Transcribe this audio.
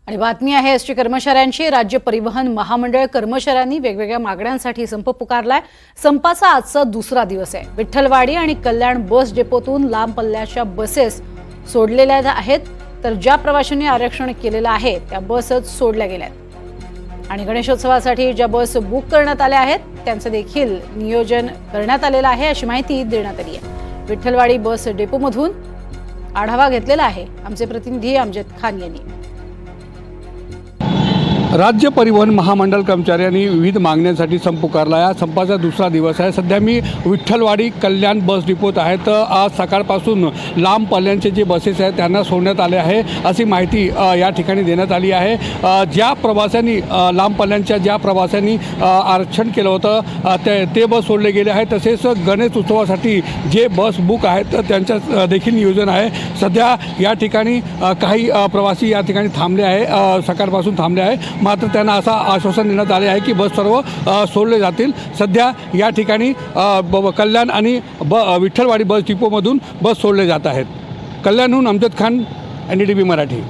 आणि बातमी आहे एसटी कर्मचाऱ्यांची। राज्य परिवहन महामंडळ कर्मचाऱ्यांनी वेगवेगळ्या मागण्यांसाठी संप पुकारलाय। संपाचा आजचा दुसरा दिवस आहे। विठ्ठलवाडी आणि कल्याण बस डेपोतून लांब पल्ल्याच्या बसेस सोडलेल्या आहेत, तर ज्या प्रवाशांनी आरक्षण केलेलं आहे त्या बसच सोडल्या गेल्यात। आणि गणेशोत्सवासाठी ज्या बस बुक करण्यात आल्या आहेत त्यांचं देखील नियोजन करण्यात आलेलं आहे, अशी माहिती देण्यात आली आहे। विठ्ठलवाडी बस डेपोमधून आढावा घेतलेला आहे आमचे प्रतिनिधी अमजद खान यांनी। राज्य परिवहन महामंडळ कर्मचाऱ्यांनी विविध मागण्यांसाठी संप पुकारला आहे। संपाचा दुसरा दिवस आहे। सध्या मी विठ्ठलवाडी कल्याण बस डिपोत आहे। तर आज सकाळपासून लांब पल्ल्यांचे जे बसेस आहेत त्यांना सोडण्यात आले आहे, अशी माहिती या ठिकाणी देण्यात आली आहे। ज्या प्रवाशांनी लांब पल्ल्यांच्या ज्या प्रवाशांनी आरक्षण केलं होतं ते बस सोडले गेले आहे। तसेच गणेश उत्सवासाठी जे बस बुक आहेत त्यांचं देखील नियोजन आहे। सध्या या ठिकाणी काही प्रवासी या ठिकाणी थांबले आहे, सकाळपासून थांबले आहे, मात्र त्यांना असं आश्वासन देण्यात आले आहे की बस सर्व सोडले जातील। सध्या या ठिकाणी कल्याण आणि विठ्ठलवाडी बस डिपोमधून बस सोडले जात आहेत। कल्याणहून अमजद खान, NDTV मराठी।